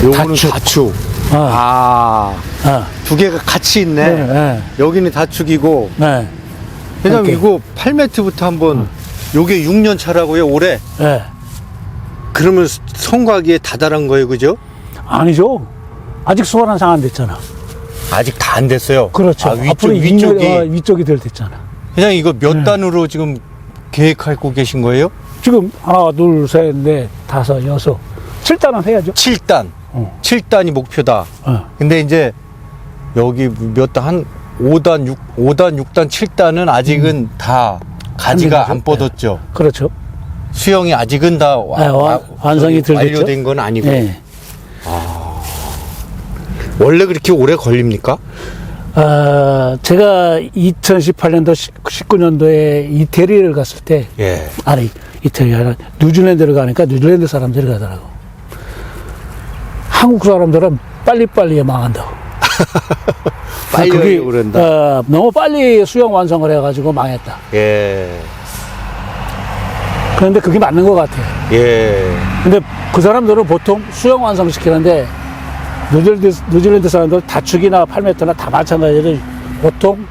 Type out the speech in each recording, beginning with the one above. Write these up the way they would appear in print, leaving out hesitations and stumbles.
요거는 다축. 두 개가 같이 있네. 네, 네. 여기는 다축이고. 네. 회장님, 이렇게. 이거 8m부터 한번, 요게 6년 차라고요, 올해? 네. 그러면 성과기에 다다른 거예요, 그죠? 아니죠. 아직 소환 완성 안 됐잖아. 아직 다 안 됐어요. 그렇죠. 앞으로 위쪽이 될 됐잖아. 회장님, 이거 몇 단으로 지금 계획하고 계신 거예요? 지금 하나, 둘, 셋, 넷, 다섯, 여섯, 7단은 해야죠. 7단. 7단이 목표다. 근데 이제 여기 몇 단, 한 5단, 6단, 7단은 아직은 다 가지가 안 뻗었죠. 네. 그렇죠. 수영이 아직은 다 완성이 덜 됐죠. 완료된 건 아니고. 네. 원래 그렇게 오래 걸립니까? 제가 2018년도, 19년도에 이태리를 갔을 때, 예. 아니, 이태리 아니라 뉴질랜드를 가니까 뉴질랜드 사람들이 가더라고. 한국 사람들은 빨리빨리 망한다고. 빨리 오른다. 너무 빨리 수영 완성을 해가지고 망했다. 예. 그런데 그게 맞는 것 같아요. 예. 근데 그 사람들은 보통 수영 완성시키는데 뉴질랜드 사람들 다축이나 8m나 다 마찬가지로 보통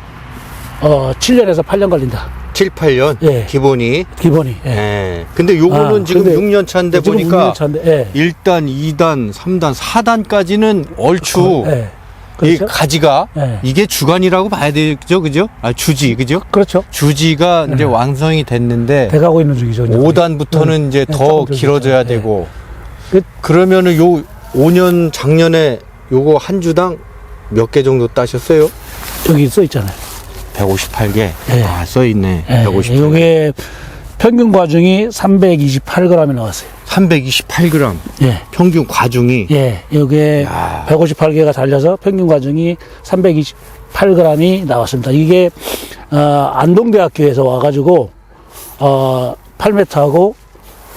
7년에서 8년 걸린다. 7, 8년? 예. 기본이? 예. 예. 근데 요거는 지금 근데 6년 차인데 지금 보니까 6년 차인데, 예. 1단, 2단, 3단, 4단까지는 얼추 예. 이 그렇죠? 가지가 예. 이게 주간이라고 봐야 되죠, 그죠? 주지, 그죠? 그렇죠. 주지가 이제 완성이 됐는데 돼가고 있는 중이죠. 5단부터는 이제 더 조금 길어져야 좀, 예. 되고 그- 그러면은 요 5년 작년에 요거 한 주당 몇 개 정도 따셨어요? 여기 써 있잖아요. 158개. 예. 써 있네. 예. 158개. 이게 평균 과중이 328g이 나왔어요. 328g. 예. 평균 과중이. 예. 이게 야. 158개가 달려서 평균 과중이 328g이 나왔습니다. 이게 안동대학교에서 와가지고 8m하고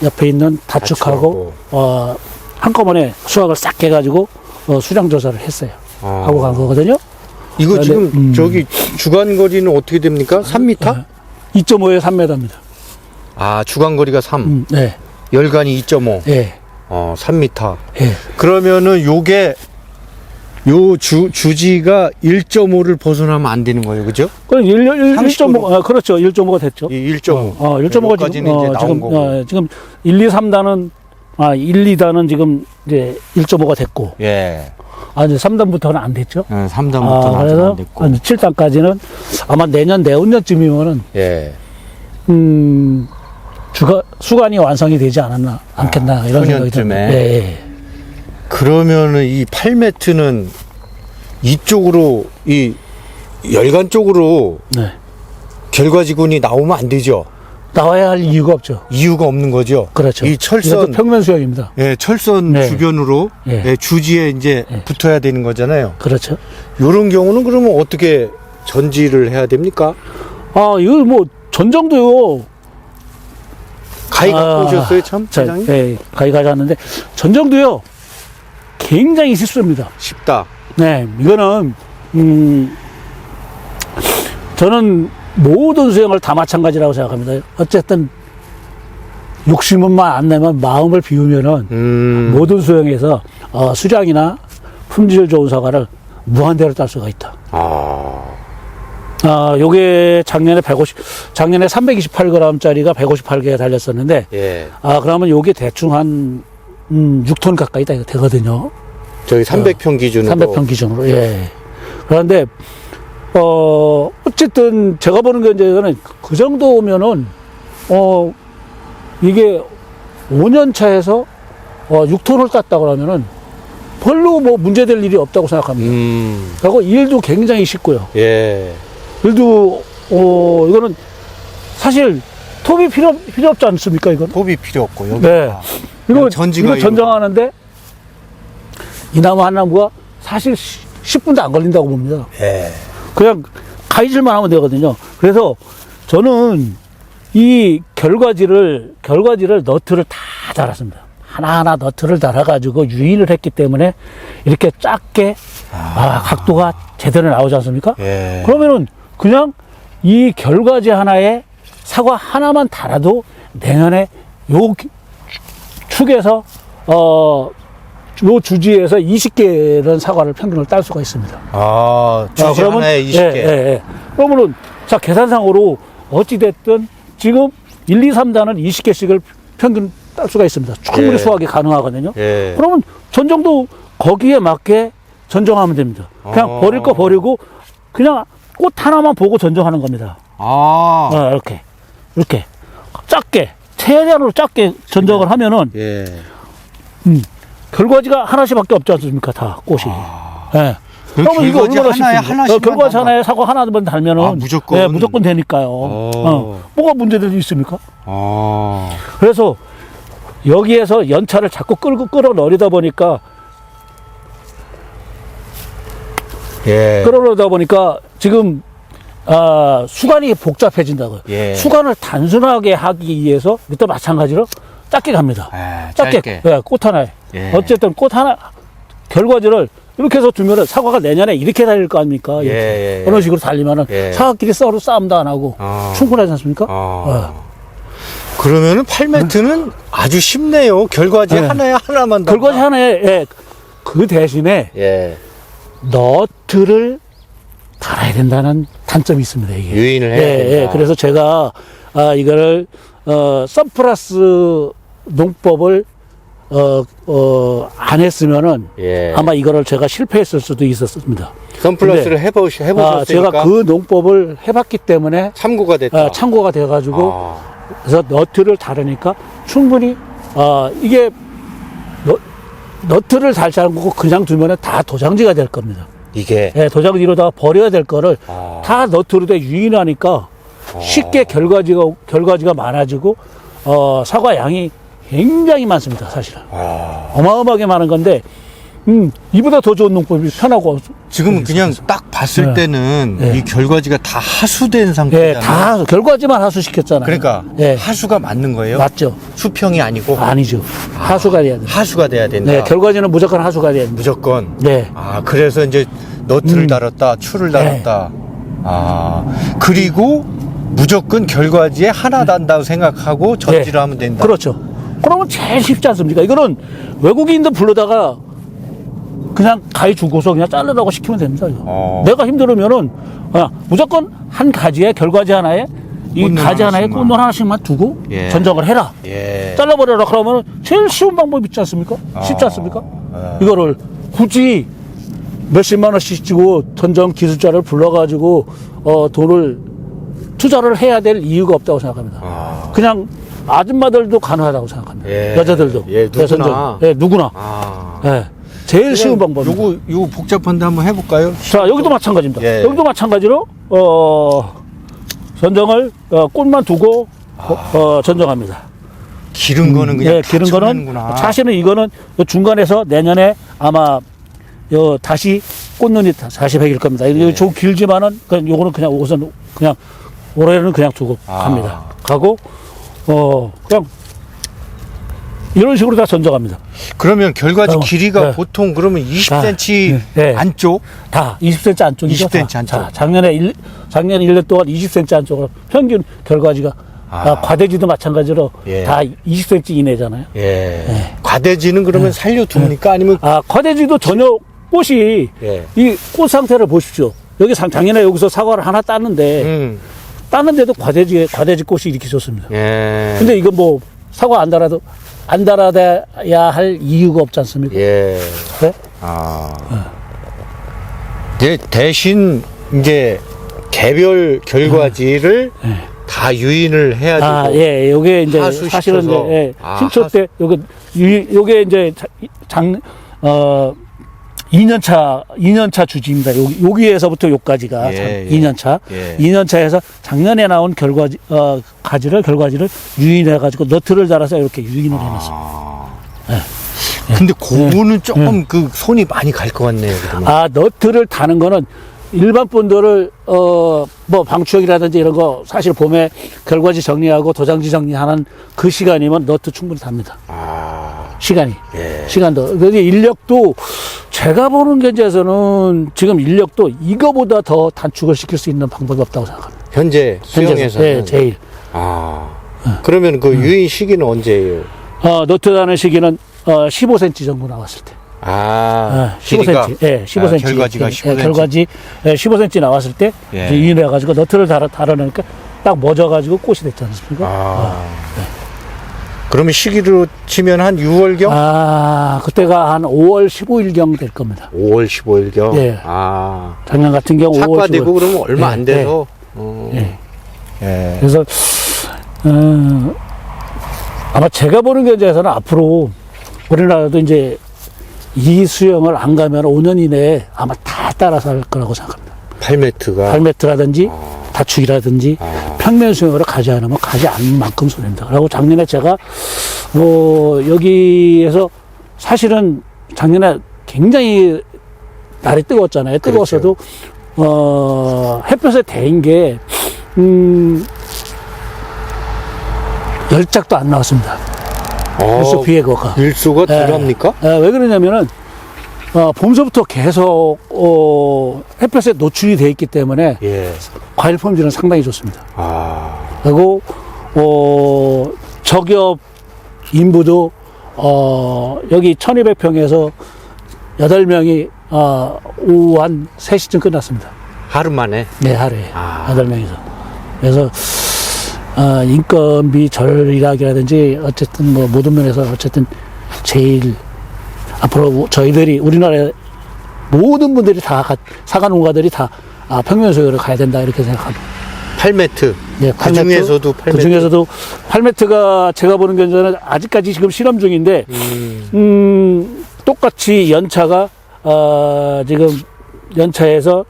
옆에 있는 다축하고 한꺼번에 수학을 싹 해가지고 수량 조사를 했어요. 하고 간 거거든요. 이거 그런데, 지금 저기 주간 거리는 어떻게 됩니까? 3m? 2.5에 3m입니다. 아, 주간 거리가 3. 네. 열간이 2.5. 예. 3m. 예. 그러면은 요게 요 주지가 1.5를 벗어나면 안 되는 거예요. 그죠? 그럼 1.5, 그렇죠. 1.5가 됐죠. 이 1.5. 1.5가 여기까지는 이제 나온 거고. 지금 1, 2, 3단은, 1, 2단은 지금 이제 1.5가 됐고, 예. 이제 3단부터는 안 됐죠. 3단부터는 아직 그래서 안 됐고. 7단까지는 아마 내년쯤이면은, 예. 수관이 완성이 되지 않겠나, 이런 생각이 듭니다. 소년쯤에. 예. 그러면은 이 8m는 이쪽으로 이 열간 쪽으로 네. 결과지군이 나오면 안 되죠. 나와야 할 이유가 없죠. 이유가 없는 거죠. 그렇죠. 이 이것도 철선 평면 수영입니다. 예, 철선 네. 주변으로 예. 예, 주지에 이제 붙어야 되는 거잖아요. 그렇죠. 요런 경우는 그러면 어떻게 전지를 해야 됩니까? 이거 뭐, 전정도요. 가위 갖고 오셨어요, 참? 회장님? 네, 가위 가져왔는데, 전정도요. 굉장히 쉽습니다. 쉽다. 네, 이거는, 저는 모든 수영을 다 마찬가지라고 생각합니다. 어쨌든, 욕심만 안 내면 마음을 비우면은, 모든 수영에서, 수량이나 품질 좋은 사과를 무한대로 딸 수가 있다. 요게 작년에 328g짜리가 158개가 달렸었는데, 예. 그러면 요게 대충 한, 6톤 가까이 되거든요. 저희 300평 기준으로. 300평 기준으로, 예. 그런데, 어쨌든 제가 보는 게 이제는 그 정도면은, 이게 5년 차에서 6톤을 땄다 그러면은 별로 뭐 문제될 일이 없다고 생각합니다. 그리고 일도 굉장히 쉽고요. 예. 일도, 이거는 사실 톱이 필요 없지 않습니까, 이건? 톱이 필요 없고, 여기. 네. 이거 전지가 전정하는데 이 나무 한 나무가 사실 10분도 안 걸린다고 봅니다. 예. 그냥 가위질만 하면 되거든요. 그래서 저는 이 결과지를 너트를 다 달았습니다. 하나하나 너트를 달아가지고 유인을 했기 때문에 이렇게 작게 각도가 제대로 나오지 않습니까? 예. 그러면은 그냥 이 결과지 하나에 사과 하나만 달아도 내년에 요 축에서 요 주지에서 20개는 사과를 평균을 딸 수가 있습니다. 아, 주지 하나에 20개. 예. 그러면은, 자, 계산상으로 어찌됐든 지금 1, 2, 3단은 20개씩을 평균 딸 수가 있습니다. 충분히 예. 수확이 가능하거든요. 예. 그러면 전정도 거기에 맞게 전정하면 됩니다. 그냥 버릴 거 버리고 그냥 꽃 하나만 보고 전정하는 겁니다. 이렇게 작게 최대한으로 작게 전정을 하면은 예. 결과지가 하나씩밖에 없지 않습니까? 다 꽃이. 예. 그 그러면 이거 결과지 얼마나 하나에 쉽습니까? 하나씩만 결과지 담아. 하나에 사과 하나만 달면은 아, 무조건? 예, 무조건 되니까요. 뭐가 문제들이 있습니까? 그래서 여기에서 연차를 자꾸 끌어넣으다 보니까 예. 끌어넣다 보니까 지금 수간이 복잡해진다고요. 예. 수간을 단순하게 하기 위해서 또 마찬가지로 작게 갑니다. 짧게. 예, 꽃 하나에. 예. 어쨌든 꽃 하나 결과지를 이렇게 해서 두면은 사과가 내년에 이렇게 달릴 거 아닙니까? 이렇게. 예. 그런 식으로 달리면은 예. 사과끼리 서로 싸움도 안 하고 충분하지 않습니까? 그러면은 8m는 아주 쉽네요. 결과지 예. 하나에 하나만 담아. 결과지 하나에 그 대신에 예. 너트를 달아야 된다는 단점이 있습니다. 이게. 유인을 해야 된다. 그래서 제가 이거를 선플러스 농법을 안 했으면은 예. 아마 이거를 제가 실패했을 수도 있었습니다. 선플러스를 해보셨으니까 제가 그 농법을 해봤기 때문에 참고가 됐다. 참고가 돼가지고 그래서 너트를 다르니까 충분히 이게 너트를 달지 않고 그냥 두면은 다 도장지가 될 겁니다. 이게 도장지로다가 버려야 될 거를 다 너트로 돼 유인하니까 쉽게 결과지가 많아지고 사과 양이 굉장히 많습니다. 사실은 어마어마하게 많은 건데 이보다 더 좋은 농법이 편하고 지금 그냥 딱 봤을 때는 이 결과지가 다 하수된 상태잖아요. 다 결과지만 하수시켰잖아요. 그러니까 하수가 맞는 거예요? 맞죠. 수평이 아니고 아니죠. 하수가 돼야 됩니다. 하수가 돼야 된다. 네, 결과지는 무조건 하수가 돼야 됩니다. 무조건. 네. 그래서 이제 너트를 달았다, 추를 달았다. 그리고 무조건 결과지에 하나 단다고 생각하고 전지를 하면 된다. 그렇죠. 그러면 제일 쉽지 않습니까? 이거는 외국인도 불러다가 그냥 가위 주고서 그냥 자르라고 시키면 됩니다. 이거. 내가 힘들으면은 무조건 한 가지에 결과지 하나에 이 가지 하나에 꽃놀 하나씩만 두고 전정을 해라. 잘라버려라. 그러면 제일 쉬운 방법이 있지 않습니까? 쉽지 않습니까? 이거를 굳이 몇십만 원씩 주고 전정 기술자를 불러가지고 돈을 투자를 해야 될 이유가 없다고 생각합니다. 그냥 아줌마들도 가능하다고 생각합니다. 여자들도. 누구나. 누구나. 제일 쉬운 방법입니다. 요거 복잡한데 한번 해볼까요? 자, 여기도 마찬가지입니다. 여기도 마찬가지로, 전정을, 꽃만 두고, 전정합니다. 기른 거는 그냥 기른 거는, 쳐내는구나. 사실은 이거는 중간에서 내년에 아마, 다시 꽃눈이 다시 베길 겁니다. 이거 좀 길지만은, 요거는 그냥 우선 그냥, 올해는 그냥 두고 갑니다. 가고, 그냥, 이런 식으로 다 전정합니다. 그러면 결과지 길이가 보통 그러면 20cm 안쪽? 다 20cm 안쪽이죠. 20cm 안쪽. 자, 작년에 1년 동안 20cm 안쪽으로 평균 결과지가 과대지도 마찬가지로 다 20cm 이내잖아요. 과대지는 그러면 살려둡니까? 아니면 과대지도 전혀 꽃이 이 꽃 상태를 보십시오. 여기 작년에 여기서 사과를 하나 땄는데 땄는데도 과대지 꽃이 이렇게 좋습니다. 근데 이거 뭐 사과 안 달아야 할 이유가 없지 않습니까? 이제 대신 이제 개별 결과지를 다 유인을 해야지. 요게 이제 사실은 이제 신초 때 요게 이제 2년차 주지입니다. 여기에서부터 여기까지가 2년차. 2년차에서 작년에 나온 결과지를 유인해가지고 너트를 달아서 이렇게 유인을 해놨습니다. 근데 그거는 조금 그 손이 많이 갈 것 같네요. 그러면. 너트를 다는 거는 일반 분들을 뭐 방추억이라든지 이런 거 사실 봄에 결과지 정리하고 도장지 정리하는 그 시간이면 너트 충분히 답니다. 시간이. 시간도. 그래서 인력도 제가 보는 견지에서는 지금 인력도 이거보다 더 단축을 시킬 수 있는 방법이 없다고 생각합니다. 현재 수영에서는? 제일. 그러면 그 유인 시기는 언제예요? 너트 다는 시기는 15cm 정도 나왔을 때. 길이가? 15cm. 예, 15cm. 결과지가 15cm. 결과지 15cm 나왔을 때 예. 이제 유인을 해가지고 너트를 달아놓으니까 딱 멎어가지고 꽃이 됐지 않습니까? 그러면 시기로 치면 한 6월경? 그때가 한 5월 15일경 될 겁니다. 5월 15일경? 예. 아. 작년 같은 경우 5월 15일. 삭과되고 그러면 얼마 예, 안 돼서. 예. 예. 그래서 아마 제가 보는 견지에서는 앞으로 우리나라도 이제 이 수영을 안 가면 5년 이내에 아마 다 따라서 할 거라고 생각합니다. 8m가. 8m라든지 다축이라든지 평면 수영으로 가지 않으면 가지 않는 만큼 손해입니다. 그리고 작년에 제가 여기에서 사실은 작년에 굉장히 날이 뜨거웠잖아요. 뜨거웠어도 햇볕에 데인 게 10짝도 안 나왔습니다. 일소 비예거가. 일소가 덜합니까? 왜 그러냐면은 봄서부터 계속 햇볕에 노출이 돼 있기 때문에 예. 과일 품질은 상당히 좋습니다. 아. 그리고 저기업 인부도 여기 1200평에서 8명이 오후 한 3시쯤 끝났습니다. 하루 만에? 네, 하루에. 아. 8명이서. 그래서 인건비 절약이라든지 어쨌든 뭐 모든 면에서 어쨌든 제일 앞으로 저희들이 우리나라의 모든 분들이 다 사과 농가들이 다 평면 수영으로 가야 된다 이렇게 생각합니다. 8m. 네, 그 중에서도 8m. 그 중에서도 8m가 제가 보는 견자는 아직까지 지금 실험 중인데 똑같이 연차가 지금 연차에서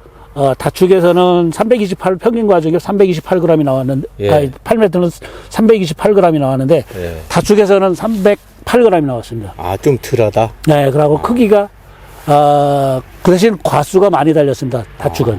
다축에서는 328 평균 과정에 328g이 나왔는데 예. 8m는 328g이 나왔는데 예. 다축에서는 308g이 나왔습니다. 좀 덜하다. 네, 그리고 크기가 그 대신 과수가 많이 달렸습니다. 다축은.